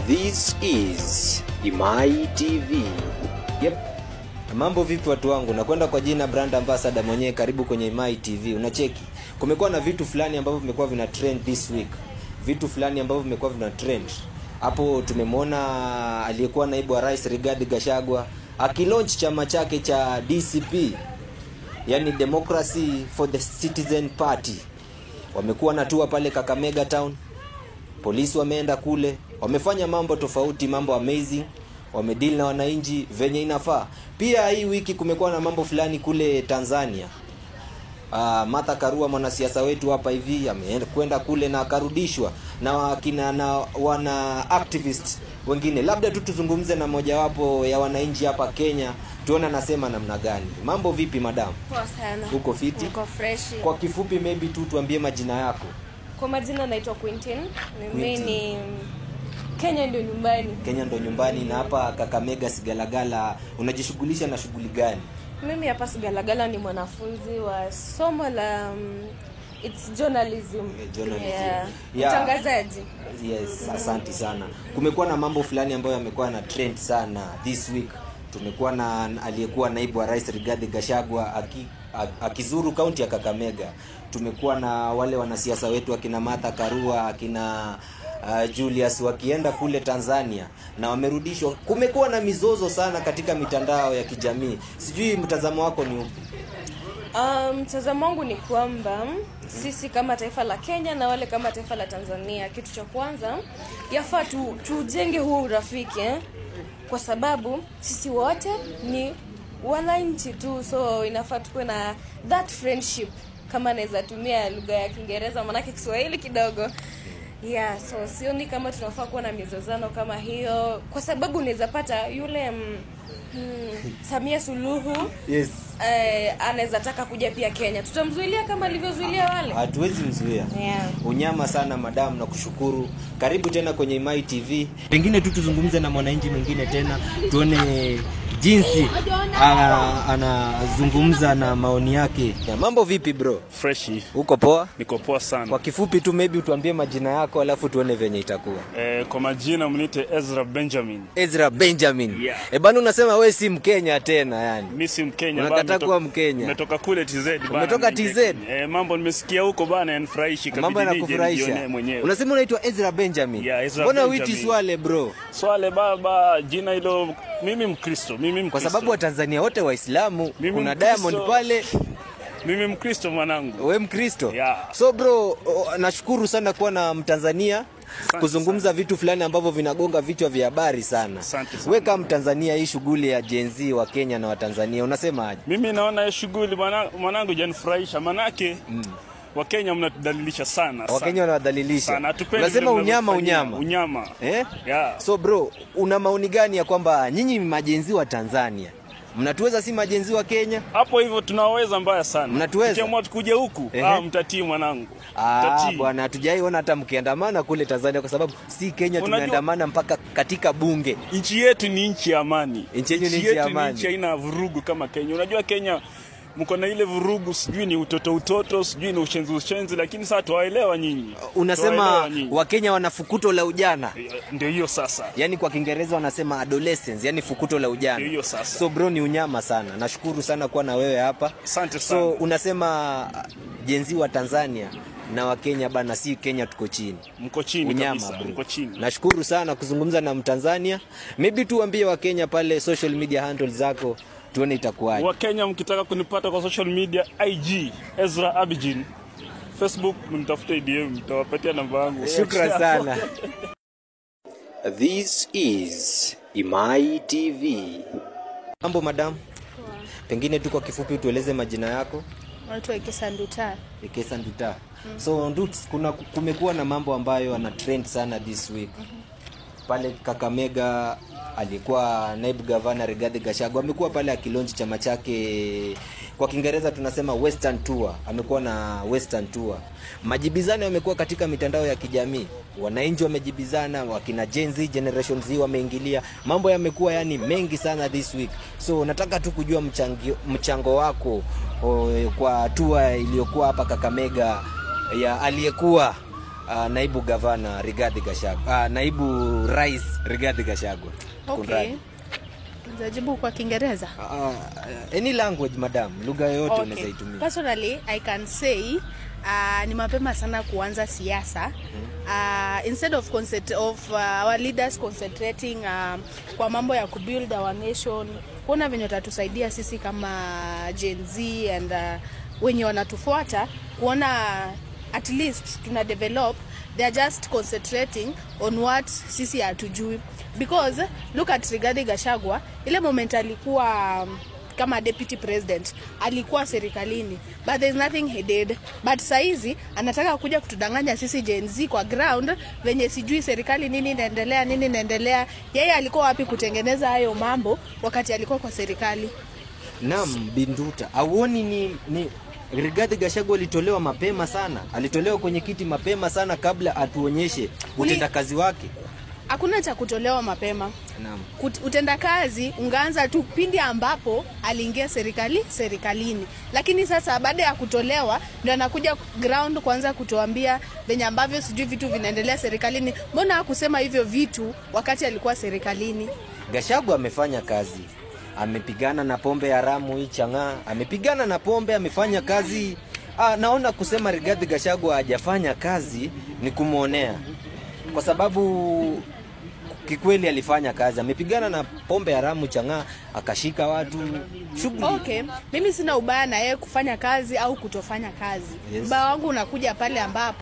This is Imai TV. Yep. Mambo vipi watu wangu? Nakwenda kwa jina brand ambassador mwenyewe, karibu kwenye Imai TV. Unacheki. Kumekuwa na vitu fulani ambavyo vimekuwa vina trend this week. Vitu fulani ambavyo vimekuwa vina trend. Hapo tumemwona aliyekuwa naibu wa rais Rigathi Gachagua akilaunch chama chake cha DCP. Yani Democracy for the Citizen Party. Wamekuwa na tour pale Kakamega town. Polisi wameenda kule, wamefanya mambo tofauti, mambo amazing, wamedeal na wananchi venye inafaa. Pia hii wiki kumekuwa na mambo fulani kule Tanzania. Martha Karua, mwanasiasa wetu hapa hivi, ameenda kwenda kule na akarudishwa na wana activists wengine. Labda tu tuzungumze na mojawapo ya wananchi hapa Kenya, tuone anasema namna gani. Mambo vipi madam? Poa sana. Uko fiti? Uko fresh. Kwa kifupi maybe tu tuambie majina yako. Kwa majina naitwa Quintin. Mimi ni Kenya ndio nyumbani. Kenya ndio nyumbani. Na hapa Kakamega Sigalagala unajishughulisha na shughuli gani? Mimi hapa Sigalagala ni mwanafunzi wa somo la it's journalism. Yeah. Utangazaji. Yes, asante sana. Kumekuwa na mambo fulani ambayo yamekuwa na trend sana this week. Tumekuwa na aliyekuwa naibu wa rais Rigathi Gachagua akizuru kaunti ya Kakamega. Tumekuwa na wale wanasiasa wetu akina Martha Karua, akina Julius wakienda kule Tanzania na wamerudishwa. Kumekuwa na mizozo sana katika mitandao ya kijamii. Sijui mtazamo wako ni upi? Mtazamo wangu ni kwamba sisi kama taifa la Kenya na wale kama taifa la Tanzania, kitu cha kwanza yafaa tujenge huo urafiki kwa sababu sisi wote ni wananchi tu, so inafaa tuwe na that friendship, kama naweza tumia lugha ya Kiingereza manake Kiswahili kidogo. Yeah, so sioni kama tunafaa kuwa na mizozano kama hiyo, kwa sababu unaweza pata yule Samia Suluhu, yes, anaweza taka kuja pia Kenya. Tutamzuilia kama alivyozuilia wale? Hatuwezi mzuia. Yeah. Unyama sana madam, na kushukuru. Karibu tena kwenye Imai TV. Pengine tu tuzungumze na mwananchi mwingine tena, tuone jinsi anazungumza na maoni yake. Mambo vipi bro? Freshi. Uko poa? Niko poa sana. Kwa kifupi tu maybe utuambie majina yako alafu tuone venye itakuwa. Kwa majina mniite Ezra Benjamin. Ezra Benjamin. Yeah. Bana unasema wewe si Mkenya tena yani. Mimi si Mkenya bana. Unataka kuwa Mkenya. Nimetoka kule TZ bana. Umetoka TZ? Mambo nimesikia huko bana yanifurahishi kabisa. Mambo yanakufurahisha. Unasema unaitwa Ezra Benjamin. Yeah, Ezra Mbona Benjamin. witi Swale bro? Swale baba, jina hilo mimi Mkristo. Kwa sababu wa Tanzania wote Waislamu, kuna Mkristo. Diamond pale. Mimi Mkristo mwanangu. Wewe Mkristo? Yeah. So bro, nashukuru sana kuwa na Mtanzania kuzungumza vitu fulani ambavyo vinagonga vichwa vya habari sana. Wewe kama Mtanzania, hii shughuli ya Gen Z wa Kenya na wa Tanzania unasema aje? Mimi naona hii shughuli mwanangu janifurahisha, manake Wakenya mnatudhalilisha sana. Wakenya wanawadhalilisha. Sana. Unasema unyama. Yeah. So bro, una maoni gani ya kwamba nyinyi majenzi wa Tanzania mnatuweza si majenzi wa Kenya? Hapo hivyo tunaweza mbaya sana. Mnatuweza. Tukiamua tukuje huku, mtatii mwanangu. Bwana, hatujaiona hata mkiandamana kule Tanzania, kwa sababu si Kenya tumeandamana mpaka katika bunge. Nchi yetu ni nchi ya amani. Nchi yetu ni nchi ya amani. Nchi haina vurugu kama Kenya. Unajua Kenya mko na ile vurugu, sijui ni utoto, sijui ni ushenzi, lakini sasa tuwaelewa nyinyi. Unasema Wakenya wana fukuto la ujana. Ndio hiyo sasa. Yaani kwa Kiingereza wanasema adolescence, yani fukuto la ujana. Ndio hiyo sasa. So bro, ni unyama sana. Nashukuru sana kuwa na wewe hapa. Asante sana. So unasema jenzi wa Tanzania na wa Kenya bana, si Kenya tuko chini. Mko chini kabisa, mko chini. Nashukuru sana kuzungumza na Mtanzania. Maybe tuambie wa Kenya pale social media handles zako tuone itakuwaje. Wa Kenya mkitaka kunipata kwa social media, IG Ezra Abijin, Facebook mnitafute DM, nitawapatia namba yangu. Shukrani sana. This is Imai TV. Mambo madam? Pengine tu kwa kifupi tueleze majina yako. Naitwa Ikesa Nduta. Ikesa Nduta. So Nduts, kumekuwa na mambo ambayo ana trend sana this week. Pale Kakamega alikuwa naibu governor Rigathi Gachagua amekuwa pale akilaunch chama chake, kwa Kiingereza tunasema Western Tour. Amekuwa na Western Tour. Majibizano yamekuwa katika mitandao ya kijamii. Wananchi wamejibizana, wakina Gen Z, Generation Z wameingilia. Mambo yamekuwa yani mengi sana this week. So nataka tu kujua mchango wako kwa tour iliyokuwa hapa Kakamega ya aliyekuwa naibu gavana Rigathi Gachagua, naibu rais Rigathi Gachagua. Okay. Zajibu kwa Kiingereza? Any language madam, lugha yote unaweza itumia. Personally, I can say ni mapema sana kuanza siasa. Instead of our leaders concentrating kwa mambo ya kubuild our nation, kuna venye tatusaidia sisi kama Gen Z and wenye wanatufuata kuona at least tuna develop. They are just concentrating on what sisi hatujui, because look at Rigathi Gachagua. Ile moment alikuwa kama deputy president, alikuwa serikalini, but there is nothing he did. But saizi anataka kuja kutudanganya sisi Gen Z kwa ground venye sijui serikali nini inaendelea. Yeye alikuwa wapi kutengeneza hayo mambo wakati alikuwa kwa serikali? Naam, Binduta, auoni ni Rigathi Gachagua alitolewa mapema sana. Alitolewa kwenye kiti mapema sana kabla atuonyeshe utendakazi wake. Hakuna cha kutolewa mapema. Naam. Utendakazi ungeanza tu pindi ambapo aliingia serikalini. Lakini sasa baada ya kutolewa ndio anakuja ground kwanza kutuambia venye ambavyo sijui vitu vinaendelea serikalini. Mbona hakusema hivyo vitu wakati alikuwa serikalini? Gachagua amefanya kazi. Amepigana na pombe haramu hii chang'aa, amepigana na pombe, amefanya kazi. Naona kusema Rigathi Gachagua hajafanya kazi ni kumuonea, kwa sababu kikweli alifanya kazi. Amepigana na pombe haramu chang'aa, akashika watu shughuli. Okay, mimi sina ubaya na yeye kufanya kazi au kutofanya kazi. Yes. Ubaya wangu unakuja pale ambapo